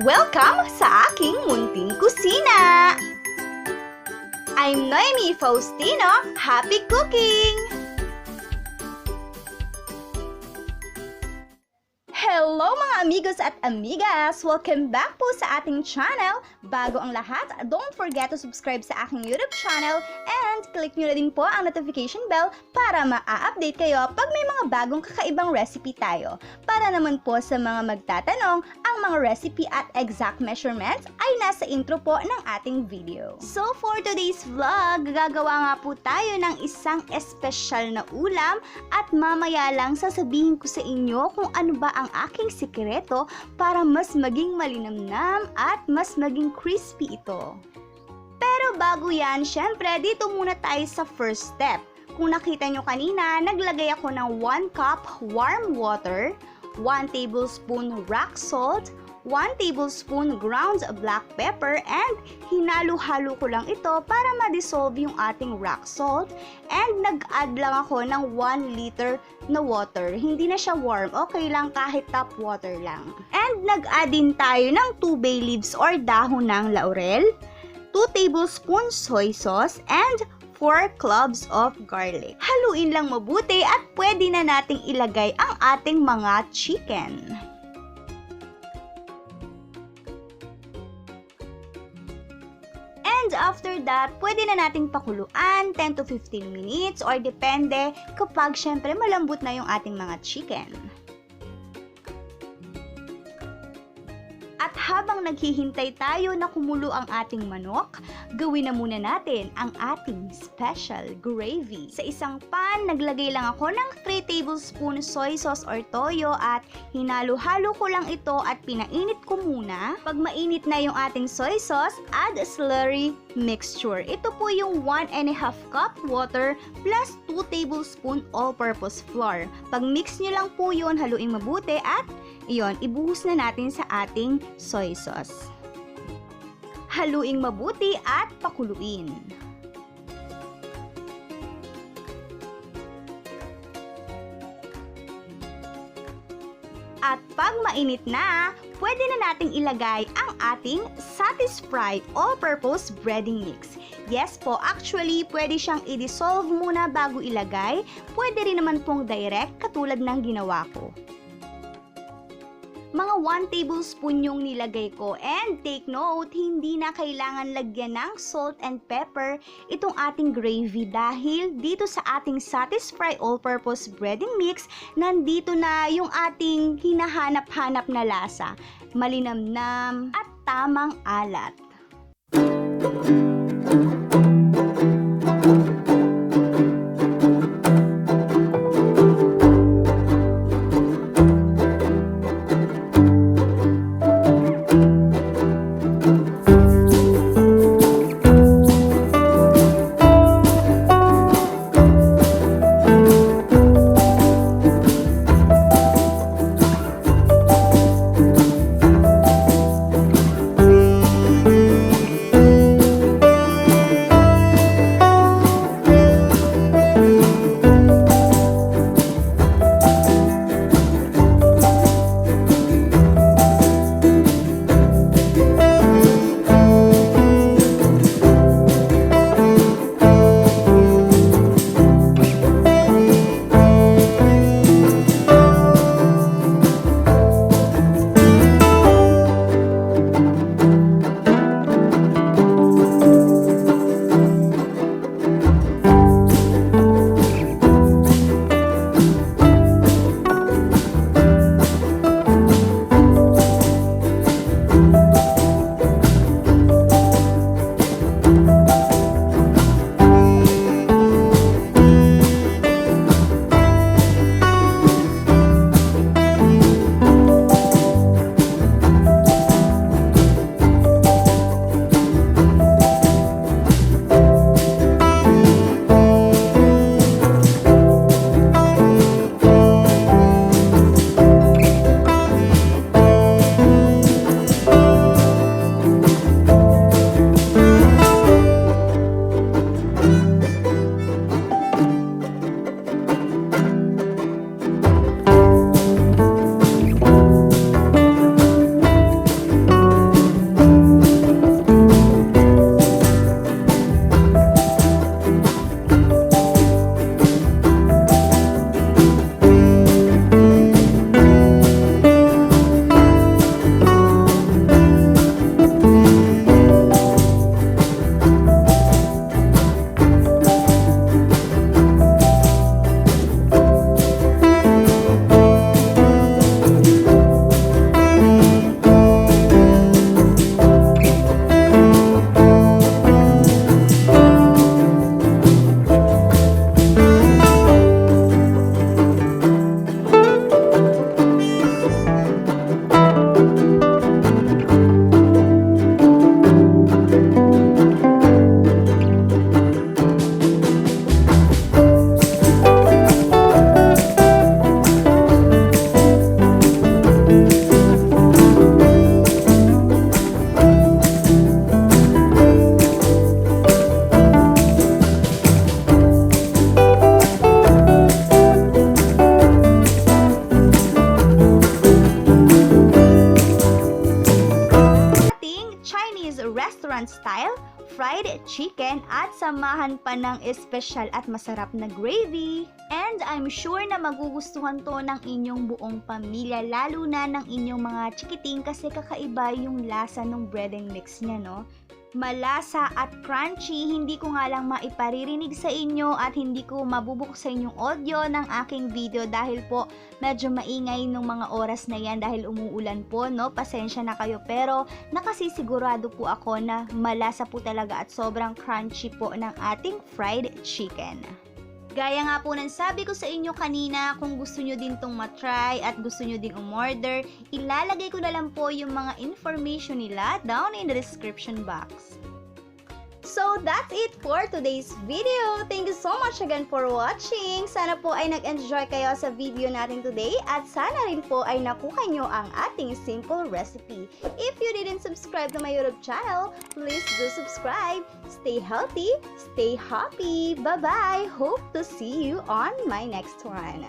Welcome sa aking munting kusina! I'm Noemi Faustino. Happy cooking! Hello mga amigos at amigas! Welcome back po sa ating channel. Bago ang lahat, don't forget to subscribe sa aking YouTube channel and click nyo na din po ang notification bell para ma-update kayo pag may mga bagong kakaibang recipe tayo. Para naman po sa mga magtatanong, ang mga recipe at exact measurements ay nasa intro po ng ating video. So for today's vlog, gagawa nga po tayo ng isang espesyal na ulam at mamaya lang sasabihin ko sa inyo kung ano ba ang aking sikreto para mas maging malinamnam at mas maging crispy ito. Pero bago yan, syempre dito muna tayo sa first step. Kung nakita nyo kanina, naglagay ako ng 1 cup warm water, 1 tablespoon rock salt, 1 tablespoon ground black pepper, and hinalo-halo ko lang ito para ma-dissolve yung ating rock salt, and nag-add lang ako ng 1 liter na water. Hindi na siya warm, okay lang kahit tap water lang. And nag-add din tayo ng 2 bay leaves or dahon ng laurel, 2 tablespoons soy sauce, and 4 cloves of garlic. Haluin lang mabuti at pwede na nating ilagay ang ating mga chicken. And after that, pwede na nating pakuluan 10 to 15 minutes or depende kapag syempre malambot na yung ating mga chicken. At habang naghihintay tayo na kumulo ang ating manok, gawin na muna natin ang ating special gravy. Sa isang pan, naglagay lang ako ng 3 tablespoon soy sauce or toyo at hinalo-halo ko lang ito at pinainit ko muna. Pag mainit na yung ating soy sauce, add a slurry mixture. Ito po yung 1 and a half cup water plus 2 tablespoon all-purpose flour. Pag mix nyo lang po yun, haluin mabuti at iyon, ibuhos na natin sa ating soy sauce. Haluing mabuti at pakuluin. At pag mainit na, pwede na nating ilagay ang ating Satisfry all-purpose breading mix. Yes po, actually, pwede siyang i-dissolve muna bago ilagay. Pwede rin naman pong direct katulad ng ginawa ko. Mga 1 tablespoon yung nilagay ko, and take note, hindi na kailangan lagyan ng salt and pepper itong ating gravy dahil dito sa ating Satisfry all-purpose breading mix, nandito na yung ating hinahanap-hanap na lasa, malinamnam at tamang alat. restaurant style, fried chicken at samahan pa ng espesyal at masarap na gravy. And I'm sure na magugustuhan to ng inyong buong pamilya, lalo na ng inyong mga chikiting kasi kakaiba yung lasa ng bread and mix niya, no? Malasa at crunchy, hindi ko nga lang maiparirinig sa inyo at hindi ko mabubuk sa inyong audio ng aking video dahil po medyo maingay nung mga oras na yan dahil umuulan po, no? Pasensya na kayo, pero nakasisigurado po ako na malasa po talaga at sobrang crunchy po ng ating fried chicken. Gaya nga po ng sabi ko sa inyo kanina, kung gusto nyo din tong matry at gusto nyo din umorder, ilalagay ko na lang po yung mga information nila down in the description box. So that's it for today's video. Thank you so much again for watching. Sana po ay nag-enjoy kayo sa video natin today at sana rin po ay nakuha nyo ang ating simple recipe. If you didn't subscribe to my YouTube channel, please do subscribe. Stay healthy, stay happy. Bye-bye. Hope to see you on my next one.